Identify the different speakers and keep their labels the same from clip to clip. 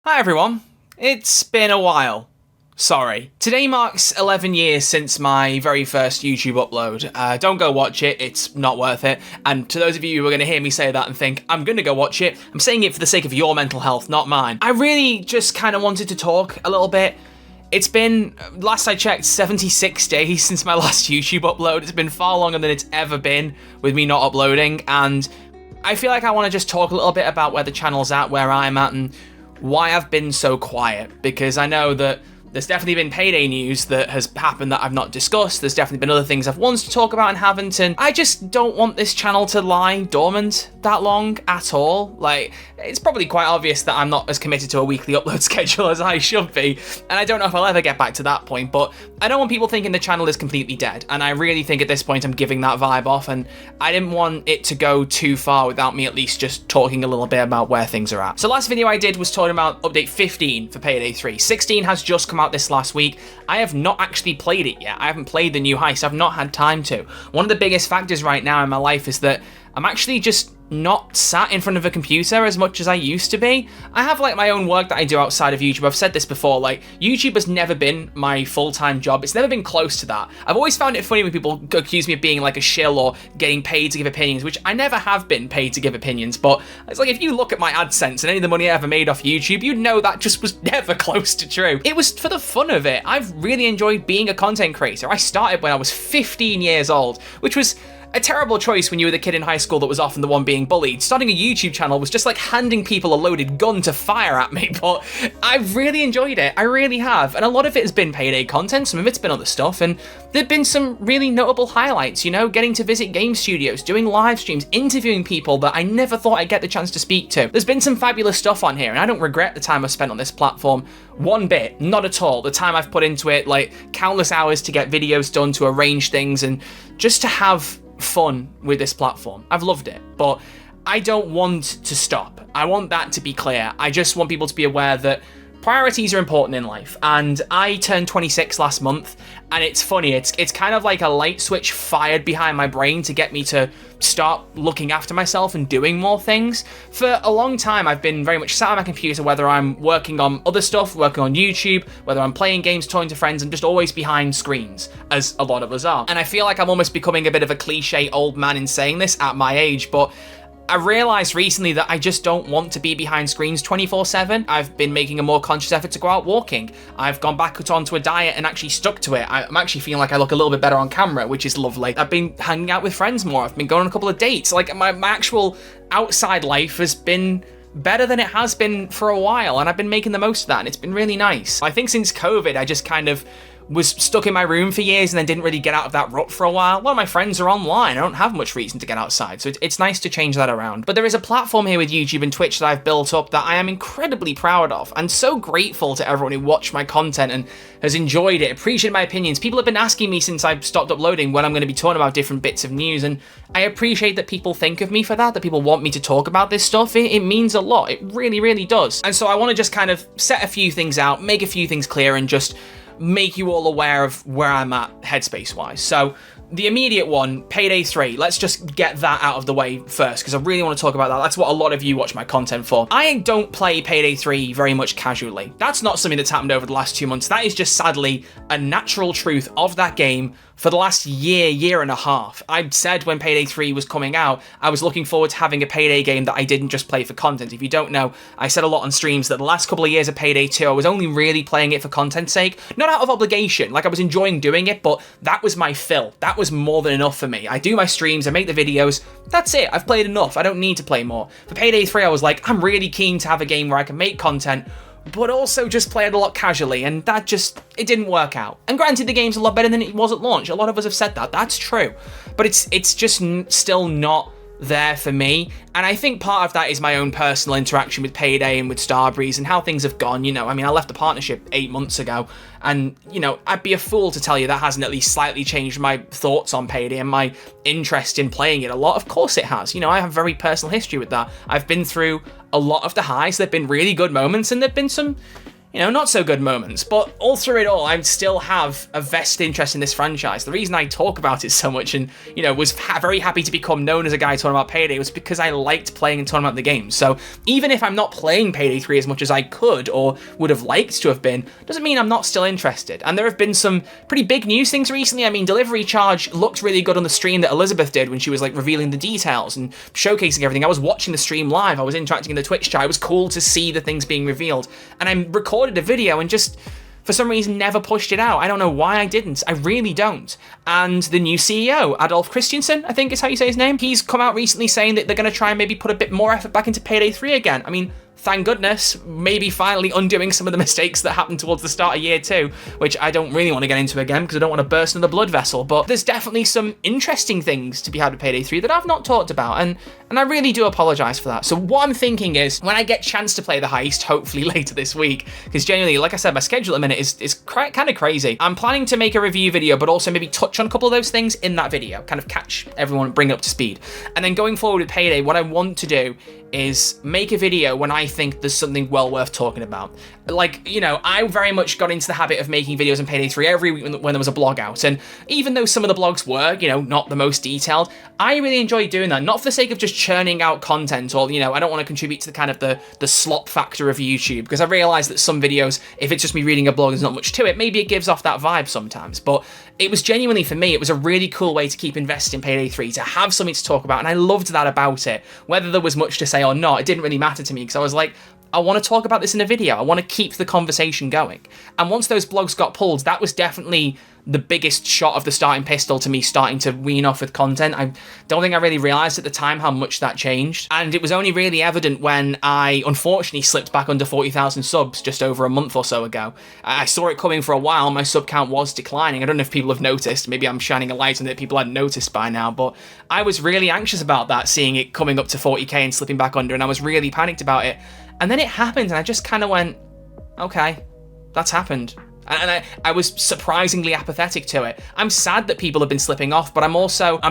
Speaker 1: Hi everyone, it's been a while. Sorry. Today marks 11 years since my very first YouTube upload. Don't go watch it, it's not worth it. And to those of you who are going to hear me say that and think, I'm going to go watch it, I'm saying it for the sake of your mental health, not mine. I really just kind of wanted to talk a little bit. It's been, last I checked, 76 days since my last YouTube upload. It's been far longer than it's ever been with me not uploading, and I feel like I want to just talk a little bit about where the channel's at, where I'm at, and why I've been so quiet, because I know that there's definitely been Payday news that has happened that I've not discussed. There's definitely been other things I've wanted to talk about and haven't, and I just don't want this channel to lie dormant that long at all. Like, it's probably quite obvious that I'm not as committed to a weekly upload schedule as I should be, and I don't know if I'll ever get back to that point, but I don't want people thinking the channel is completely dead, and I really think at this point I'm giving that vibe off, and I didn't want it to go too far without me at least just talking a little bit about where things are at. So last video I did was talking about update 15 for Payday 3. 16 has just come out this last week. I have not actually played it yet. I haven't played the new heist. I've not had time to. One of the biggest factors right now in my life is that I'm actually just not sat in front of a computer as much as I used to be. I have like my own work that I do outside of YouTube. I've said this before, like YouTube has never been my full-time job. It's never been close to that. I've always found it funny when people accuse me of being like a shill or getting paid to give opinions, which I never have been paid to give opinions, but it's like if you look at my AdSense and any of the money I ever made off YouTube, you'd know that just was never close to true. It was for the fun of it. I've really enjoyed being a content creator. I started when I was 15 years old, which was a terrible choice when you were the kid in high school that was often the one being bullied. Starting a YouTube channel was just like handing people a loaded gun to fire at me, but I've really enjoyed it. I really have. And a lot of it has been Payday content, some of it's been other stuff, and there've been some really notable highlights, you know, getting to visit game studios, doing live streams, interviewing people that I never thought I'd get the chance to speak to. There's been some fabulous stuff on here, and I don't regret the time I've spent on this platform one bit, not at all. The time I've put into it, like countless hours to get videos done, to arrange things, and just to have fun with this platform. I've loved it, but I don't want to stop. I want that to be clear. I just want people to be aware that priorities are important in life, and I turned 26 last month, and it's funny, it's kind of like a light switch fired behind my brain to get me to start looking after myself and doing more things. For a long time, I've been very much sat on my computer, whether I'm working on other stuff, working on YouTube, whether I'm playing games, talking to friends, and just always behind screens, as a lot of us are. And I feel like I'm almost becoming a bit of a cliche old man in saying this at my age, but I realized recently that I just don't want to be behind screens 24/7. I've been making a more conscious effort to go out walking. I've gone back onto a diet and actually stuck to it. I'm actually feeling like I look a little bit better on camera, which is lovely. I've been hanging out with friends more. I've been going on a couple of dates. Like my actual outside life has been better than it has been for a while, and I've been making the most of that, and it's been really nice. I think since COVID, I just kind of was stuck in my room for years and then didn't really get out of that rut for a while. A lot of my friends are online. I don't have much reason to get outside, so it's nice to change that around. But there is a platform here with YouTube and Twitch that I've built up that I am incredibly proud of, and so grateful to everyone who watched my content and has enjoyed it, appreciated my opinions. People have been asking me since I've stopped uploading when I'm going to be talking about different bits of news, and I appreciate that people think of me for that people want me to talk about this stuff. It means a lot. It really, really does. And so I want to just kind of set a few things out, make a few things clear, and just make you all aware of where I'm at headspace-wise. So the immediate one, Payday 3, let's just get that out of the way first, because I really want to talk about that. That's what a lot of you watch my content for. I don't play Payday 3 very much casually. That's not something that's happened over the last 2 months. That is just sadly a natural truth of that game for the last year and a half. I said when Payday 3 was coming out, I was looking forward to having a Payday game that I didn't just play for content. If you don't know, I said a lot on streams that the last couple of years of Payday 2, I was only really playing it for content's sake, not out of obligation. Like, I was enjoying doing it, but that was my fill. That was more than enough for me. I do my streams, I make the videos, that's it. I've played enough. I don't need to play more. For Payday 3, I was like, I'm really keen to have a game where I can make content, but also just play it a lot casually, and that just, it didn't work out. And granted, the game's a lot better than it was at launch. A lot of us have said that. That's true. But it's just still not there for me, and I think part of that is my own personal interaction with Payday and with Starbreeze and how things have gone. You know, I mean, I left the partnership 8 months ago, and, you know, I'd be a fool to tell you that hasn't at least slightly changed my thoughts on Payday and my interest in playing it a lot. Of course it has. You know, I have very personal history with that. I've been through a lot of the highs. There've been really good moments, and there've been some not so good moments. But all through it all, I still have a vested interest in this franchise. The reason I talk about it so much and, was very happy to become known as a guy talking about Payday was because I liked playing and talking about the game. So even if I'm not playing Payday 3 as much as I could or would have liked to have been, doesn't mean I'm not still interested. And there have been some pretty big news things recently. I mean, Delivery Charge looked really good on the stream that Elizabeth did when she was like revealing the details and showcasing everything. I was watching the stream live. I was interacting in the Twitch chat. It was cool to see the things being revealed. And I recorded a video and just, for some reason, never pushed it out. I don't know why I didn't. I really don't. And the new CEO, Adolf Christiansen, I think is how you say his name, he's come out recently saying that they're going to try and maybe put a bit more effort back into Payday 3 again. I mean, thank goodness, maybe finally undoing some of the mistakes that happened towards the start of year 2, which I don't really want to get into again because I don't want to burst another blood vessel, but there's definitely some interesting things to be had with Payday 3 that I've not talked about, and I really do apologise for that. So what I'm thinking is, when I get a chance to play the heist, hopefully later this week, because genuinely, like I said, my schedule at the minute is kind of crazy. I'm planning to make a review video, but also maybe touch on a couple of those things in that video, kind of catch everyone and bring up to speed. And then going forward with Payday, what I want to do is make a video when I think there's something well worth talking about. Like, I very much got into the habit of making videos on Payday 3 every week when there was a blog out, and even though some of the blogs were, not the most detailed, I really enjoyed doing that, not for the sake of just churning out content, or, I don't want to contribute to the kind of the slop factor of YouTube, because I realise that some videos, if it's just me reading a blog, there's not much to it, maybe it gives off that vibe sometimes, but it was genuinely, for me, it was a really cool way to keep investing in Payday 3, to have something to talk about, and I loved that about it. Whether there was much to say or not, it didn't really matter to me, because I was like, I want to talk about this in a video. I want to keep the conversation going. And once those blogs got pulled, that was definitely the biggest shot of the starting pistol to me starting to wean off with content. I don't think I really realised at the time how much that changed. And it was only really evident when I unfortunately slipped back under 40,000 subs just over a month or so ago. I saw it coming for a while. My sub count was declining. I don't know if people have noticed. Maybe I'm shining a light on it people hadn't noticed by now. But I was really anxious about that, seeing it coming up to 40k and slipping back under. And I was really panicked about it. And then it happened, and I just kind of went, okay, that's happened. And I was surprisingly apathetic to it. I'm sad that people have been slipping off, but I'm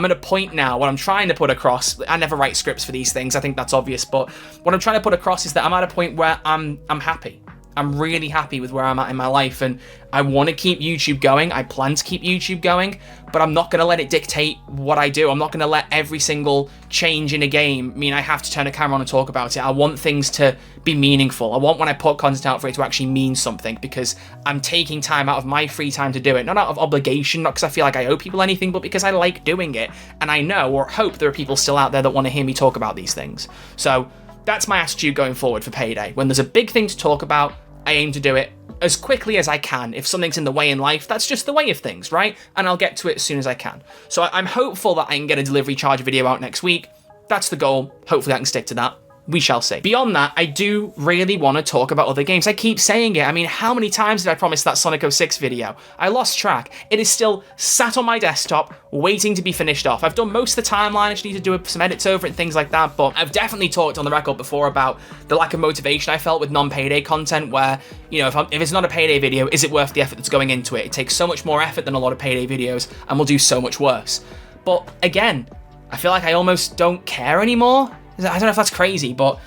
Speaker 1: at a point now, what I'm trying to put across, I never write scripts for these things, I think that's obvious, but what I'm trying to put across is that I'm at a point where I'm happy. I'm really happy with where I'm at in my life, and I want to keep YouTube going. I plan to keep YouTube going, but I'm not going to let it dictate what I do. I'm not going to let every single change in a game mean I have to turn a camera on and talk about it. I want things to be meaningful. I want when I put content out for it to actually mean something, because I'm taking time out of my free time to do it, not out of obligation, not because I feel like I owe people anything, but because I like doing it, and I know or hope there are people still out there that want to hear me talk about these things. So that's my attitude going forward for Payday. When there's a big thing to talk about, I aim to do it as quickly as I can. If something's in the way in life, that's just the way of things, right? And I'll get to it as soon as I can. So I'm hopeful that I can get a Delivery Charge video out next week. That's the goal. Hopefully I can stick to that. We shall see. Beyond that, I do really want to talk about other games. I keep saying it. I mean, how many times did I promise that Sonic 06 video? I lost track. It is still sat on my desktop, waiting to be finished off. I've done most of the timeline. I just need to do some edits over it and things like that, but I've definitely talked on the record before about the lack of motivation I felt with non-Payday content, where, if it's not a Payday video, is it worth the effort that's going into it? It takes so much more effort than a lot of Payday videos, and will do so much worse. But again, I feel like I almost don't care anymore. I don't know if that's crazy, but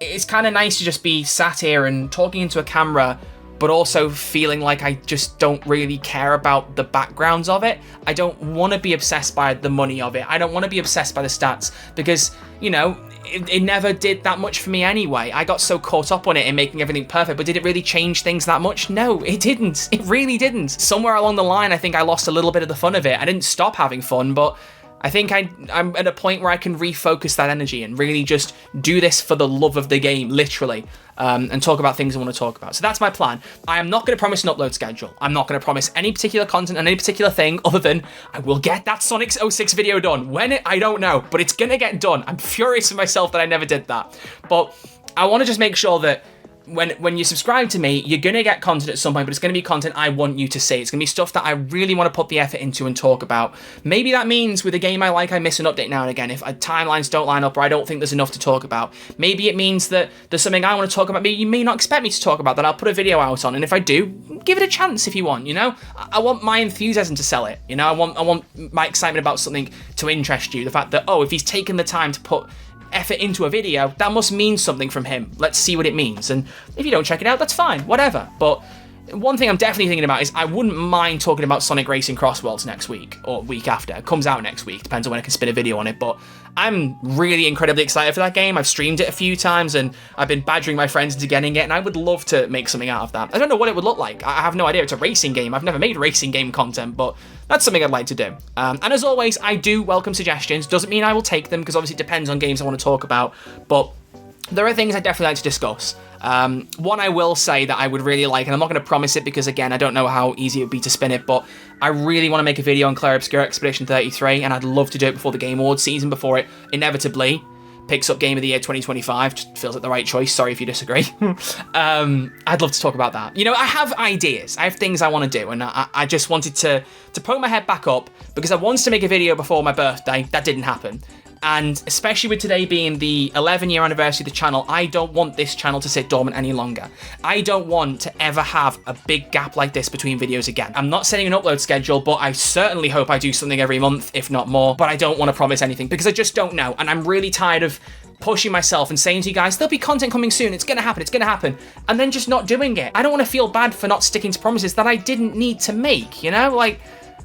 Speaker 1: it's kind of nice to just be sat here and talking into a camera, but also feeling like I just don't really care about the backgrounds of it. I don't want to be obsessed by the money of it. I don't want to be obsessed by the stats, because, it never did that much for me anyway. I got so caught up on it and making everything perfect, but did it really change things that much? No, it didn't. It really didn't. Somewhere along the line, I think I lost a little bit of the fun of it. I didn't stop having fun, but I think I'm at a point where I can refocus that energy and really just do this for the love of the game, literally, and talk about things I want to talk about. So that's my plan. I am not going to promise an upload schedule. I'm not going to promise any particular content and any particular thing other than I will get that Sonic 06 video done. When I don't know, but it's going to get done. I'm furious with myself that I never did that. But I want to just make sure that when you subscribe to me, you're going to get content at some point, but it's going to be content I want you to see. It's going to be stuff that I really want to put the effort into and talk about. Maybe that means with a game I like, I miss an update now and again if timelines don't line up or I don't think there's enough to talk about. Maybe it means that there's something I want to talk about you may not expect me to talk about that I'll put a video out on, and if I do, give it a chance if you want, I want my enthusiasm to sell it, I want my excitement about something to interest you. The fact that, if he's taken the time to put effort into a video, that must mean something from him. Let's see what it means. And if you don't check it out, that's fine, whatever. But one thing I'm definitely thinking about is I wouldn't mind talking about Sonic Racing Cross Worlds next week, or week after. It comes out next week, depends on when I can spin a video on it, but I'm really incredibly excited for that game. I've streamed it a few times, and I've been badgering my friends into getting it, and I would love to make something out of that. I don't know what it would look like. I have no idea. It's a racing game. I've never made racing game content, but that's something I'd like to do. And as always, I do welcome suggestions. Doesn't mean I will take them, because obviously it depends on games I want to talk about, but there are things I'd definitely like to discuss. One I will say that I would really like, and I'm not going to promise it because, again, I don't know how easy it would be to spin it, but I really want to make a video on Clair Obscur Expedition 33, and I'd love to do it before the Game Awards season, before it inevitably picks up Game of the Year 2025. Just feels like the right choice. Sorry if you disagree. I'd love to talk about that. You know, I have ideas. I have things I want to do, and I just wanted to poke my head back up because I wanted to make a video before my birthday. That didn't happen. And especially with today being the 11-year anniversary of the channel, I don't want this channel to sit dormant any longer. I don't want to ever have a big gap like this between videos again. I'm not setting an upload schedule, but I certainly hope I do something every month, if not more. But I don't want to promise anything because I just don't know. And I'm really tired of pushing myself and saying to you guys, there'll be content coming soon, it's gonna happen, and then just not doing it. I don't want to feel bad for not sticking to promises that I didn't need to make, you know? Like,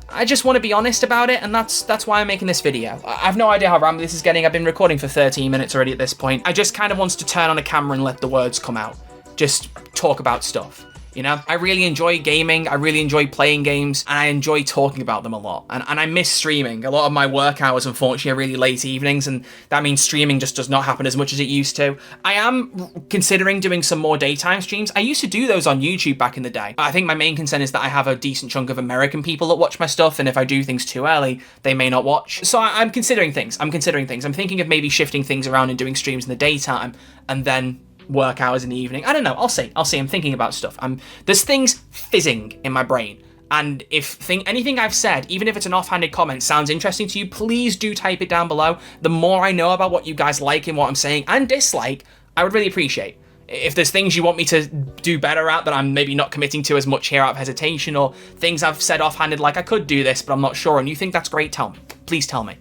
Speaker 1: I just want to be honest about it, and that's why I'm making this video. I have no idea how rambly this is getting. I've been recording for 13 minutes already at this point. I just kind of wanted to turn on a camera and let the words come out. Just talk about stuff, you know? I really enjoy gaming, I really enjoy playing games, and I enjoy talking about them a lot. And I miss streaming. A lot of my work hours, unfortunately, are really late evenings, and that means streaming just does not happen as much as it used to. I am considering doing some more daytime streams. I used to do those on YouTube back in the day. I think my main concern is that I have a decent chunk of American people that watch my stuff, and if I do things too early, they may not watch. So I'm considering things. I'm thinking of maybe shifting things around and doing streams in the daytime, and then work hours in the evening. I don't know. I'll see. I'm thinking about stuff. There's things fizzing in my brain. And if anything I've said, even if it's an offhanded comment, sounds interesting to you, please do type it down below. The more I know about what you guys like and what I'm saying and dislike, I would really appreciate. If there's things you want me to do better at that I'm maybe not committing to as much here out of hesitation, or things I've said offhanded like I could do this but I'm not sure, and you think that's great, tell me. Please tell me.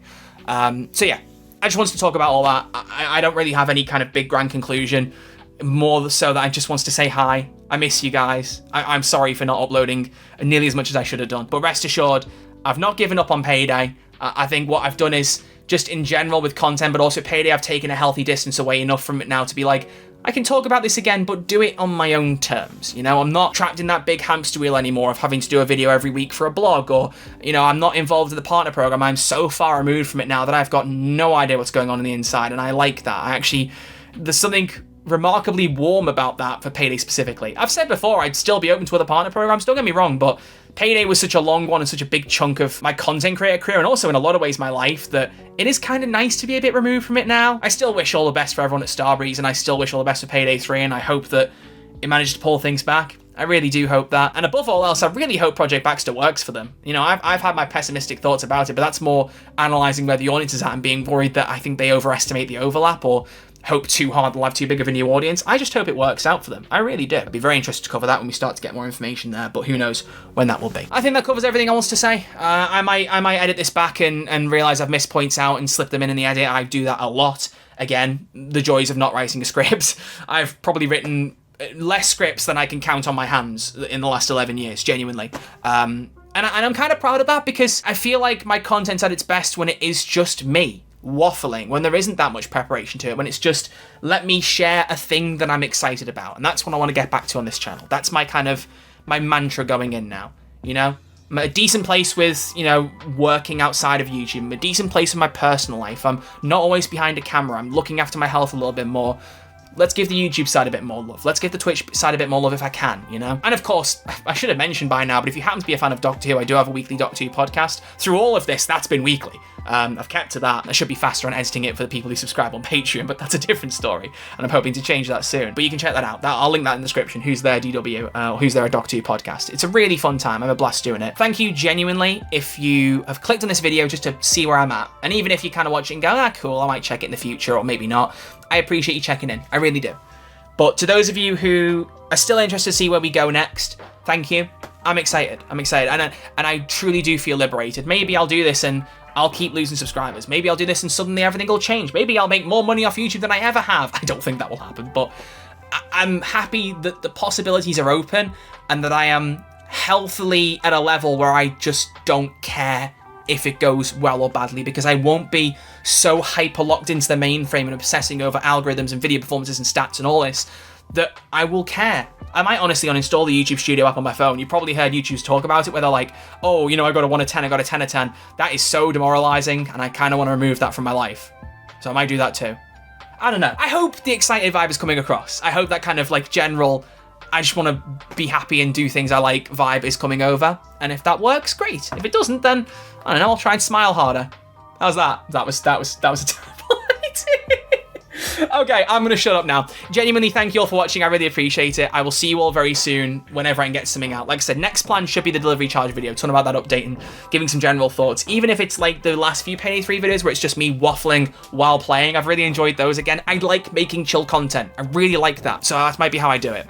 Speaker 1: So yeah, I just wanted to talk about all that. I don't really have any kind of big grand conclusion. More so that I just wants to say hi. I miss you guys. I'm sorry for not uploading nearly as much as I should have done. But rest assured, I've not given up on Payday. I think what I've done is, just in general with content, but also Payday, I've taken a healthy distance away enough from it now to be like, I can talk about this again, but do it on my own terms. You know, I'm not trapped in that big hamster wheel anymore of having to do a video every week for a blog, or, you know, I'm not involved in the partner program. I'm so far removed from it now that I've got no idea what's going on the inside, and I like that. There's something remarkably warm about that for Payday specifically. I've said before I'd still be open to other partner programs, don't get me wrong, but Payday was such a long one and such a big chunk of my content creator career, and also in a lot of ways my life, that it is kind of nice to be a bit removed from it now. I still wish all the best for everyone at Starbreeze, and I still wish all the best for Payday 3, and I hope that it managed to pull things back. I really do hope that. And above all else, I really hope Project Baxter works for them. You know, I've had my pessimistic thoughts about it, but that's more analysing where the audience is at and being worried that I think they overestimate the overlap, or hope too hard they'll have too big of a new audience. I just hope it works out for them. I really do. I'd be very interested to cover that when we start to get more information there, but who knows when that will be. I think that covers everything I want to say. I might edit this back and realise I've missed points out and slip them in the edit. I do that a lot. Again, the joys of not writing a script. I've probably written less scripts than I can count on my hands in the last 11 years, genuinely. And I'm kind of proud of that, because I feel like my content's at its best when it is just me waffling, when there isn't that much preparation to it, when it's just, let me share a thing that I'm excited about. And that's what I want to get back to on this channel. That's my mantra going in now, you know? I'm at a decent place with, you know, working outside of YouTube. I'm a decent place in my personal life. I'm not always behind a camera. I'm looking after my health a little bit more. Let's give the YouTube side a bit more love. Let's give the Twitch side a bit more love if I can, you know? And of course, I should have mentioned by now, but if you happen to be a fan of Doctor Who, I do have a weekly Doctor Who podcast. Through all of this, that's been weekly. I've kept to that. I should be faster on editing it for the people who subscribe on Patreon, but that's a different story, and I'm hoping to change that soon. But you can check that out. I'll link that in the description. Who's There DW, Who's There a Doctor Who podcast. It's a really fun time. I'm a blast doing it. Thank you genuinely if you have clicked on this video just to see where I'm at. And even if you kind of watch it and go, cool, I might check it in the future, or maybe not. I appreciate you checking in. I really do. But to those of you who are still interested to see where we go next, thank you. I'm excited. And I truly do feel liberated. Maybe I'll do this and I'll keep losing subscribers. Maybe I'll do this and suddenly everything will change. Maybe I'll make more money off YouTube than I ever have. I don't think that will happen, but I'm happy that the possibilities are open and that I am healthily at a level where I just don't care if it goes well or badly, because I won't be so hyper locked into the mainframe and obsessing over algorithms and video performances and stats and all this that I will care. I might honestly uninstall the YouTube Studio app on my phone. You probably heard YouTubers talk about it where they're like, oh, I got a 1 of 10, I got a 10 of 10. That is so demoralizing, and I kind of want to remove that from my life. So I might do that too. I don't know. I hope the excited vibe is coming across. I hope that kind of like general, I just want to be happy and do things I like vibe is coming over. And if that works, great. If it doesn't, then I don't know, I'll try and smile harder. How's that? That was a terrible idea. Okay, I'm going to shut up now. Genuinely, thank you all for watching. I really appreciate it. I will see you all very soon whenever I can get something out. Like I said, next plan should be the delivery charge video. Talking about that update and giving some general thoughts. Even if it's like the last few Payday 3 videos where it's just me waffling while playing. I've really enjoyed those. Again, I like making chill content. I really like that. So that might be how I do it.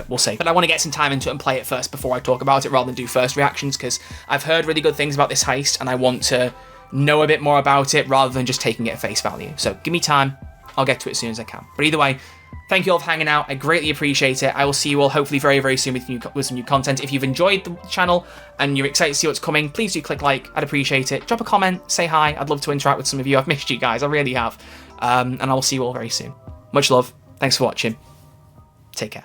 Speaker 1: We'll see. But I want to get some time into it and play it first before I talk about it rather than do first reactions, because I've heard really good things about this heist and I want to know a bit more about it rather than just taking it at face value. So give me time. I'll get to it as soon as I can. But either way, thank you all for hanging out. I greatly appreciate it. I will see you all hopefully very, very soon with some new content. If you've enjoyed the channel and you're excited to see what's coming, please do click like. I'd appreciate it. Drop a comment, say hi. I'd love to interact with some of you. I've missed you guys. I really have. And I will see you all very soon. Much love. Thanks for watching. Take care.